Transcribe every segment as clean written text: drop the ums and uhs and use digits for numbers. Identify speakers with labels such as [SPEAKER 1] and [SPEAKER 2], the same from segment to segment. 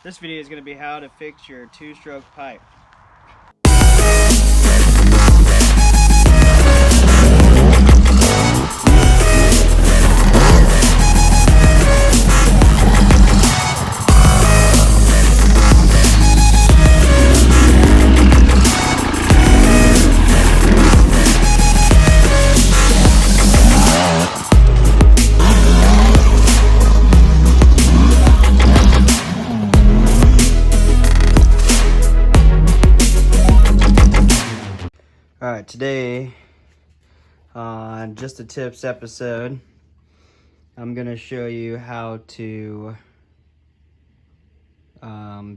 [SPEAKER 1] This video is going to be how to fix your two-stroke pipe. Alright, today on Just the Tips episode, I'm going to show you how to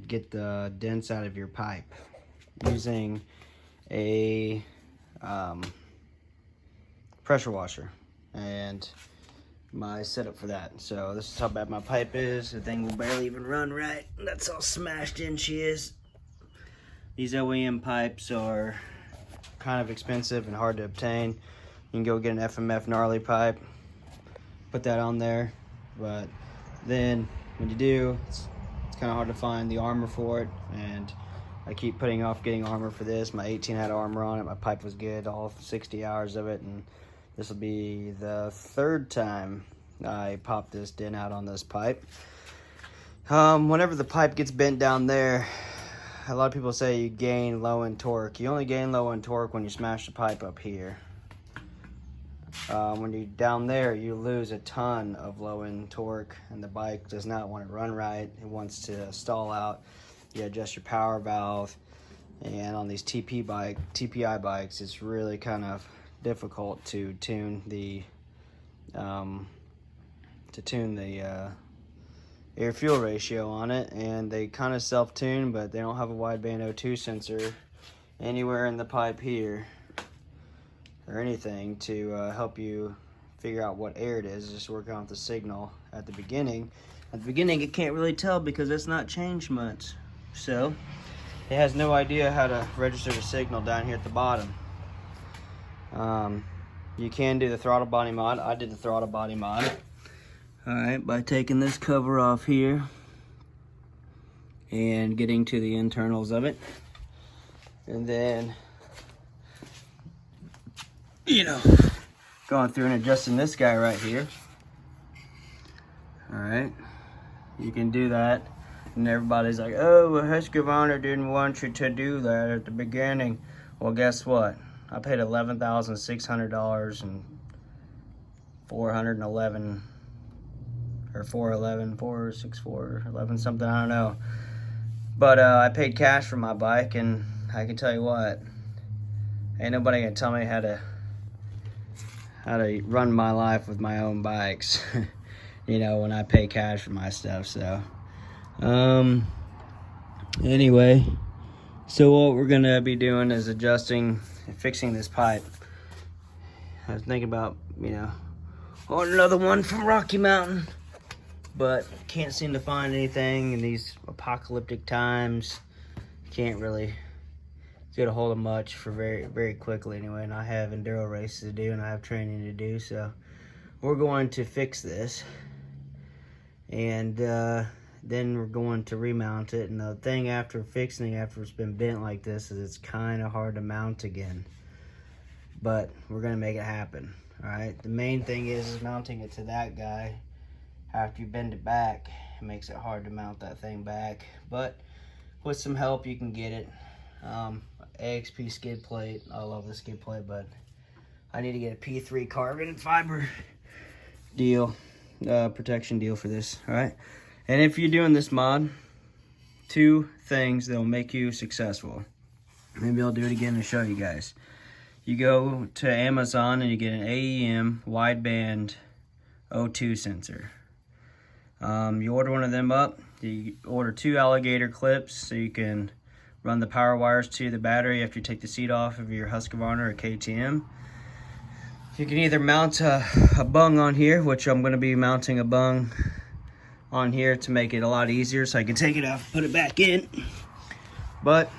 [SPEAKER 1] get the dents out of your pipe using a pressure washer and my setup for that. So this is how bad my pipe is. The thing will barely even run right. That's how smashed in she is. These OEM pipes are kind of expensive and hard to obtain. You can go get an FMF gnarly pipe, put that on there, but then when you do, it's kind of hard to find the armor for it, and I keep putting off getting armor for this. My 18 had armor on it, my pipe was good, all 60 hours of it, and this will be the third time I popped this dent out on this pipe. Whenever the pipe gets bent down there, a lot of people say you gain low end torque. You only gain low end torque when you smash the pipe up here. When you're down there, you lose a ton of low end torque, and the bike does not want to run right. It wants to stall out. You adjust your power valve, and on these TPI bikes, it's really kind of difficult to tune the air fuel ratio on it, and they kind of self-tune, but they don't have a wideband O2 sensor anywhere in the pipe here or anything to help you figure out what air it is. Just working off the signal at the beginning. At the beginning, it can't really tell because it's not changed much, so it has no idea how to register the signal down here at the bottom. You can do the throttle body mod. I did the throttle body mod. Alright, by taking this cover off here and getting to the internals of it, and then, going through and adjusting this guy right here. Alright, you can do that, and everybody's like, oh, well, Husqvarna didn't want you to do that at the beginning. Well, guess what? I paid $11,600 and 411 or 411, 464, 11 something, I don't know. But I paid cash for my bike, and I can tell you what, ain't nobody gonna tell me how to run my life with my own bikes. When I pay cash for my stuff. So anyway, so what we're gonna be doing is adjusting and fixing this pipe. I was thinking about, another one from Rocky Mountain, but can't seem to find anything in these apocalyptic times. Can't really get a hold of much for very, very quickly anyway, and I have enduro races to do and I have training to do, so we're going to fix this, and then we're going to remount it. And the thing after fixing it, after it's been bent like this, is it's kind of hard to mount again, but we're gonna make it happen. All right, the main thing is mounting it to that guy. After you bend it back, it makes it hard to mount that thing back, but with some help you can get it. AXP skid plate, I love the skid plate, but I need to get a P3 carbon fiber deal, protection deal for this. All right, and if you're doing this mod, 2 things that will make you successful. Maybe I'll do it again to show you guys. You go to Amazon and you get an AEM wideband O2 sensor. You order one of them up. You order 2 alligator clips so you can run the power wires to the battery after you take the seat off of your Husqvarna or KTM. You can either mount a bung on here, which I'm going to be mounting a bung on here to make it a lot easier so I can take it off, put it back in. But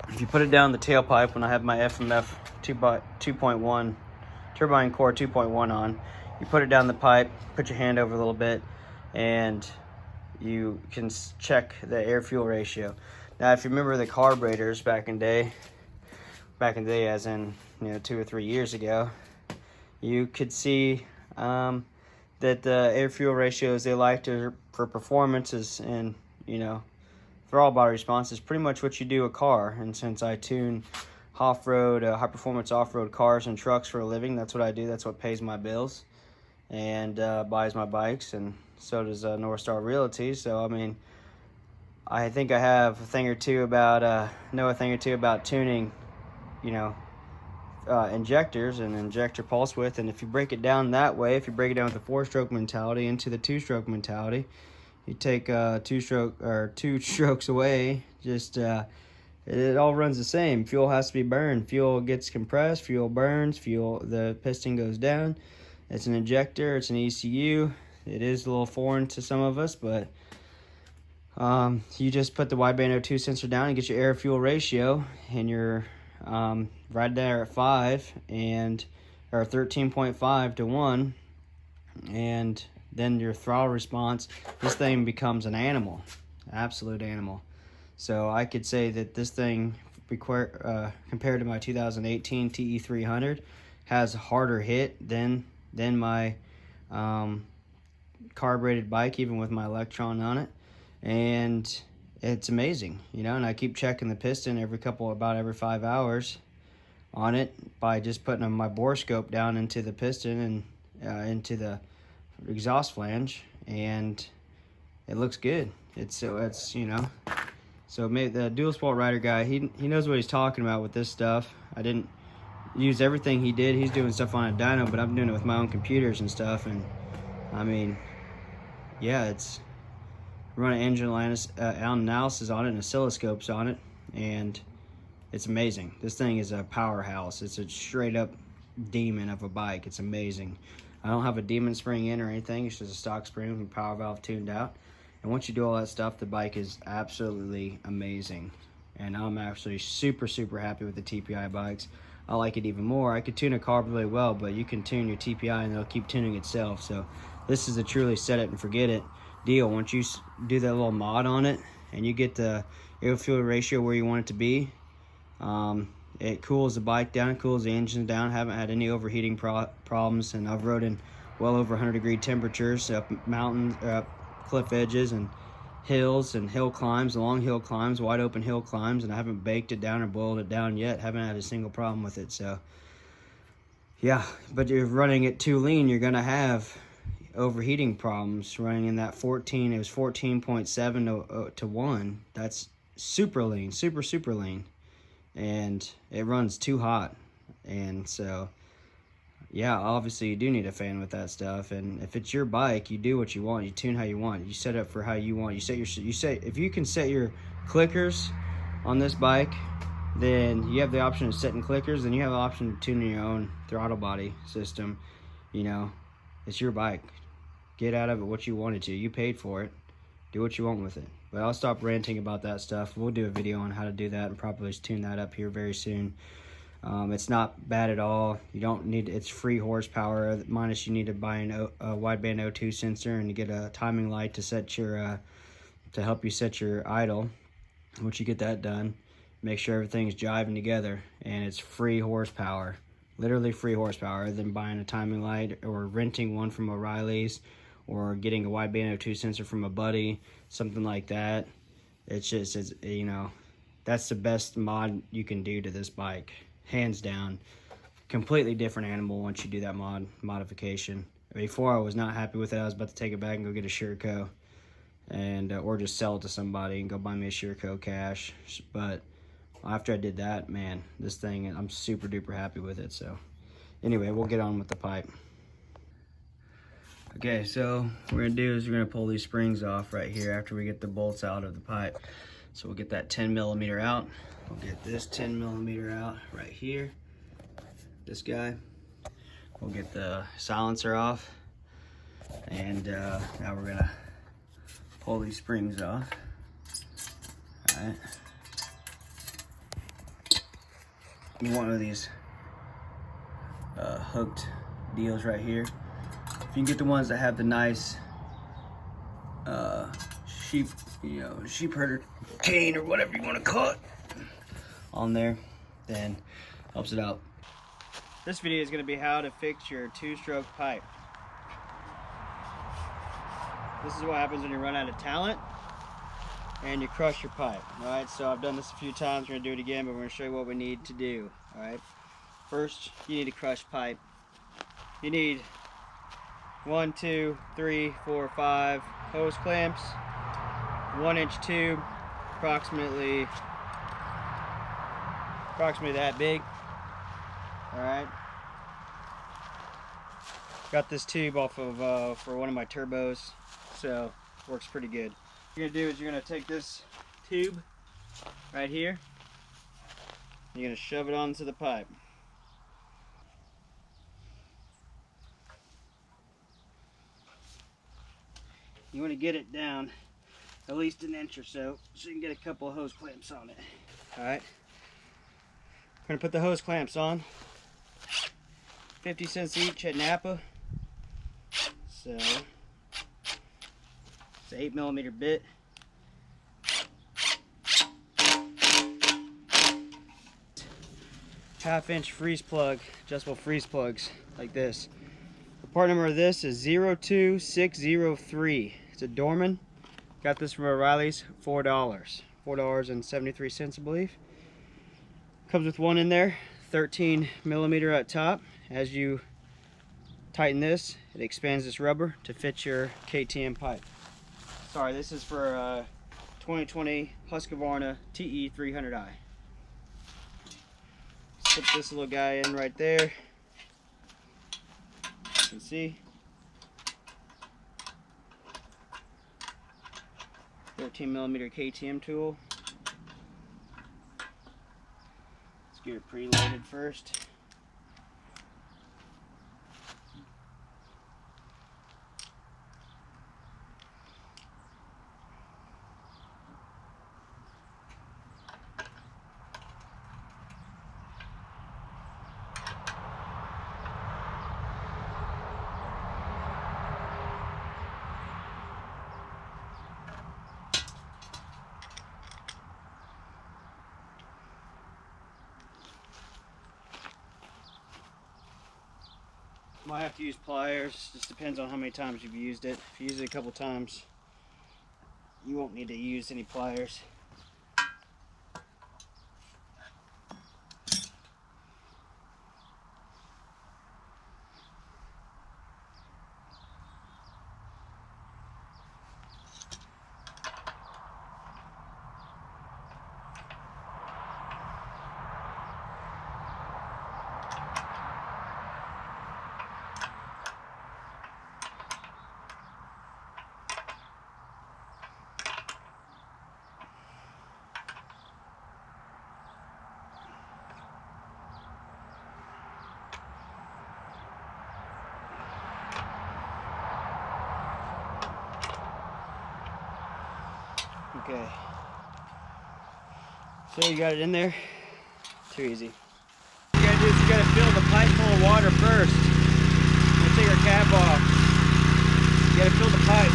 [SPEAKER 1] if you put it down the tailpipe, when I have my FMF 2.1 turbine core 2.1 on, you put it down the pipe, put your hand over a little bit, and you can check the air-fuel ratio. Now, if you remember the carburetors back in the day, as in 2 or 3 years ago, you could see that the air-fuel ratios they liked for performances and throttle body response is pretty much what you do a car. And since I tune off-road, high-performance off-road cars and trucks for a living, that's what I do. That's what pays my bills and buys my bikes, and so does North Star Realty. So I mean, I think I have know a thing or two about tuning, injectors and injector pulse width. And if you break it down that way, if you break it down with the 4-stroke mentality into the 2-stroke mentality, you take 2 strokes away, just it all runs the same. Fuel has to be burned. Fuel gets compressed, fuel burns, the piston goes down. It's an injector, it's an ECU. It is a little foreign to some of us, but you just put the wideband O2 sensor down and get your air-fuel ratio, and you're right there at 5 or 13.5 to 1, and then your throttle response. This thing becomes an animal, absolute animal. So I could say that this thing, compared to my 2018 TE300, has a harder hit than my carbureted bike, even with my Electron on it. And it's amazing, and I keep checking the piston about every 5 hours on it by just putting my bore scope down into the piston and into the exhaust flange, and it looks good. So maybe the Dual Sport Rider guy, he knows what he's talking about with this stuff. I didn't use everything he did. He's doing stuff on a dyno, but I'm doing it with my own computers and stuff. And I mean, yeah, it's running engine analysis on it and oscilloscopes on it, and it's amazing. This thing is a powerhouse. It's a straight up demon of a bike. It's amazing. I don't have a demon spring in or anything. It's just a stock spring with a power valve tuned out. And once you do all that stuff, the bike is absolutely amazing. And I'm actually super, super happy with the TPI bikes. I like it even more. I could tune a car really well, but you can tune your TPI and it'll keep tuning itself. So this is a truly set it and forget it deal. Once you do that little mod on it and you get the air-fuel ratio where you want it to be, it cools the bike down, cools the engine down. Haven't had any overheating problems, and I've rode in well over 100-degree temperatures up mountains, cliff edges, and hills and hill climbs, long hill climbs, wide open hill climbs, and I haven't baked it down or boiled it down yet. Haven't had a single problem with it. So yeah, but you're running it too lean, you're gonna have overheating problems. Running in that 14, it was 14.7 to 1. That's super lean, super lean, and it runs too hot. And so yeah, obviously you do need a fan with that stuff. And if it's your bike, you do what you want. You tune how you want. You set up for how you want. If you can set your clickers on this bike, then you have the option of setting clickers, and you have the option of tuning your own throttle body system. It's your bike. Get out of it what you wanted to. You paid for it. Do what you want with it. But I'll stop ranting about that stuff. We'll do a video on how to do that and probably tune that up here very soon. It's not bad at all. You don't need, it's free horsepower, minus you need to buy a wideband O2 sensor and to get a timing light to set your to help you set your idle. Once you get that done, make sure everything's jiving together, and it's free horsepower, literally free horsepower, other than buying a timing light or renting one from O'Reilly's or getting a wideband O2 sensor from a buddy, something like that. It's that's the best mod you can do to this bike, hands down. Completely different animal once you do that modification. Before, I was not happy with it. I was about to take it back and go get a Sureco, and or just sell it to somebody and go buy me a Sureco cash. But after I did that, man, this thing, I'm super duper happy with it. So anyway, we'll get on with the pipe. Okay, so what we're gonna do is we're gonna pull these springs off right here after we get the bolts out of the pipe. So we'll get that 10 millimeter out. We'll get this 10 millimeter out right here. This guy. We'll get the silencer off. And now we're gonna pull these springs off. All right. You want one of these hooked deals right here. If you can get the ones that have the nice sheep, you know, sheep herder cane or whatever you want to call it on there, then helps it out. This video is going to be how to fix your two-stroke pipe. This is what happens when you run out of talent and you crush your pipe. Alright, so I've done this a few times, we're going to do it again, but we're going to show you what we need to do. Alright, first you need a crushed pipe. You need 1, 2, 3, 4, 5 hose clamps, 1-inch tube, approximately that big. Alright, got this tube off of for one of my turbos, so works pretty good. What you're gonna do is you're gonna take this tube right here, you're gonna shove it onto the pipe. You want to get it down at least an inch or so you can get a couple of hose clamps on it. Alright, we're gonna put the hose clamps on, 50 cents each at Napa. So it's an 8mm bit. Half-inch freeze plug, adjustable freeze plugs like this. The part number of this is 02603. It's a Dorman. Got this from O'Reilly's, $4.73 I believe. Comes with one in there, 13mm at top. As you tighten this, it expands this rubber to fit your KTM pipe. Sorry, this is for 2020 Husqvarna TE 300i. Put this little guy in right there. You can see 13mm KTM tool. Let's get it preloaded first. Might have to use pliers, just depends on how many times you've used it. If you use it a couple times, you won't need to use any pliers. Okay, so you got it in there, too easy. What you gotta do is you gotta fill the pipe full of water first. We'll take our cap off. You gotta fill the pipe.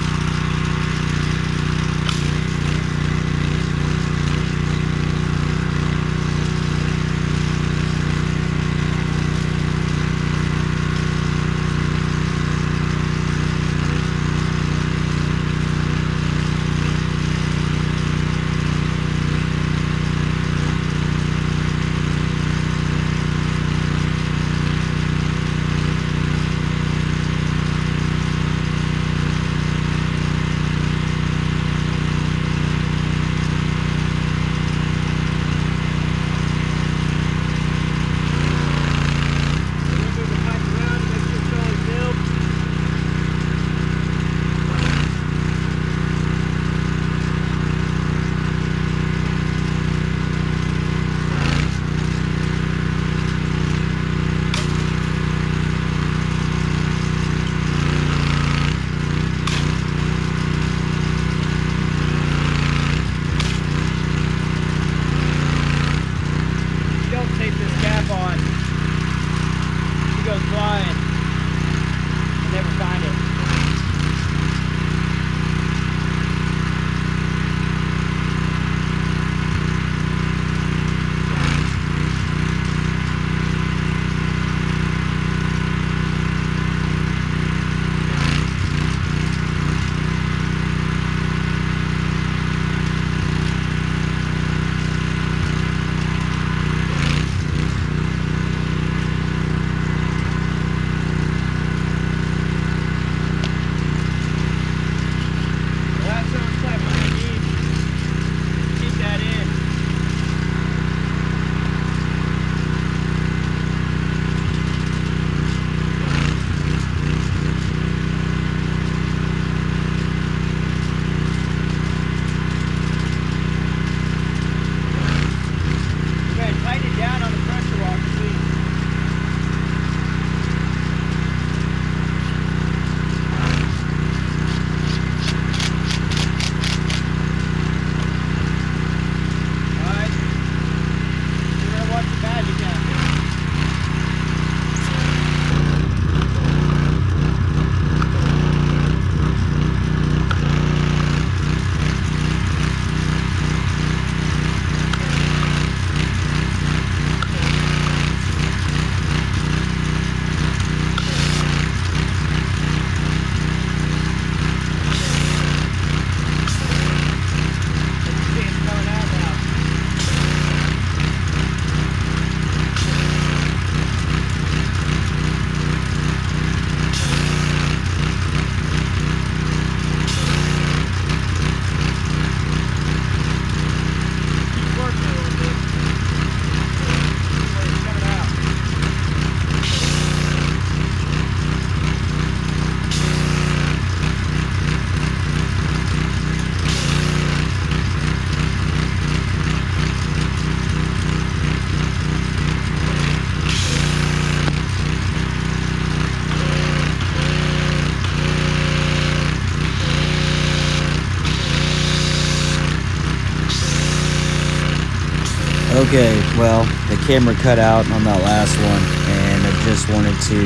[SPEAKER 1] Okay, well, the camera cut out on that last one, and I just wanted to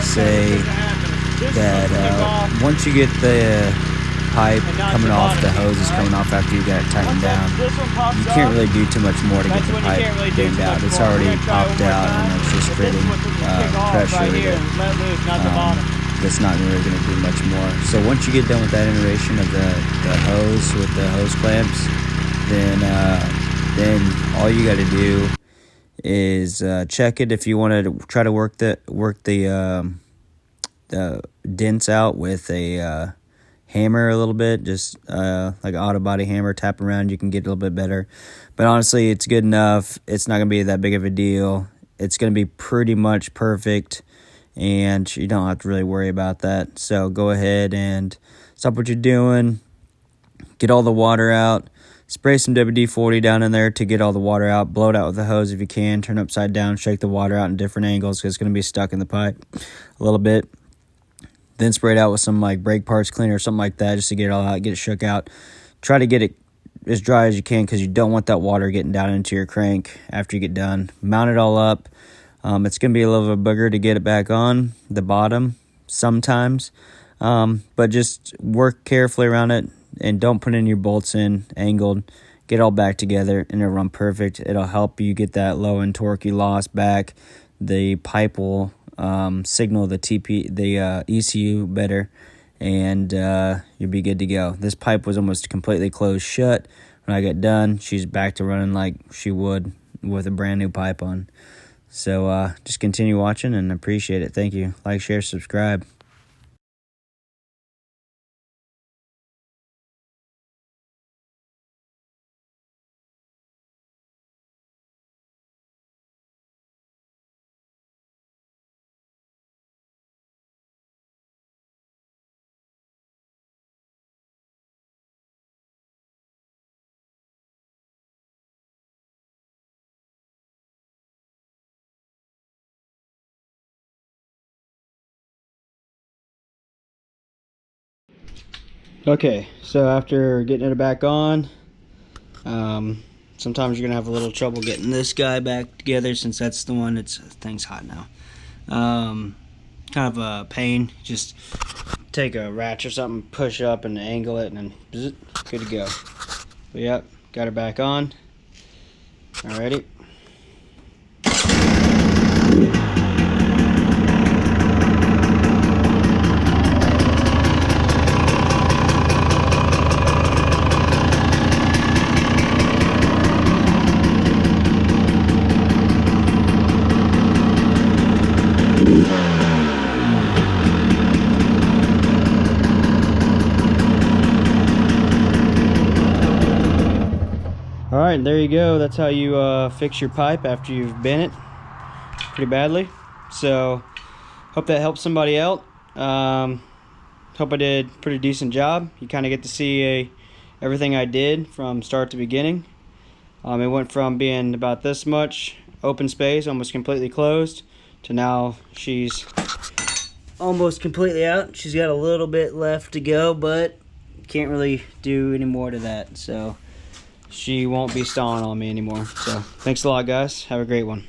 [SPEAKER 1] say that once you get the pipe coming off, the hoses coming off after you got it tightened down, you can't really do too much more to get the pipe bent out. It's already popped out, and it's just creating pressure that's not really going to do much more. So once you get done with that iteration of the hose with the hose clamps, then all you got to do is check it if you want to try to work the dents out with a hammer a little bit, just like an auto body hammer. Tap around, you can get a little bit better, but honestly it's good enough. It's not gonna be that big of a deal. It's gonna be pretty much perfect, and you don't have to really worry about that. So go ahead and stop what you're doing, get all the water out, spray some WD-40 down in there to get all the water out, blow it out with a hose if you can, turn upside down, shake the water out in different angles because it's going to be stuck in the pipe a little bit. Then spray it out with some like brake parts cleaner or something like that just to get it all out, get it shook out. Try to get it as dry as you can because you don't want that water getting down into your crank after you get done. Mount it all up. It's going to be a little bit of a booger to get it back on the bottom sometimes, but just work carefully around it and don't put any of your bolts in angled. Get it all back together and it'll run perfect. It'll help you get that low end torque you lost back. The pipe will signal the ECU better, and you'll be good to go. This pipe was almost completely closed shut. When I got done, she's back to running like she would with a brand new pipe on. So just continue watching and appreciate it. Thank you. Like, share, subscribe. Okay, so after getting it back on, sometimes you're gonna have a little trouble getting this guy back together since that's the one thing's hot now. Kind of a pain. Just take a ratchet or something, push up and angle it, and then bzz, good to go. But yep, got her back on. Alrighty. Alright, there you go. That's how you fix your pipe after you've bent it pretty badly. So, hope that helps somebody out. Hope I did a pretty decent job. You kind of get to see everything I did from start to beginning. It went from being about this much open space, almost completely closed, to now she's almost completely out. She's got a little bit left to go, but can't really do any more to that. So she won't be stalling on me anymore. So thanks a lot, guys. Have a great one.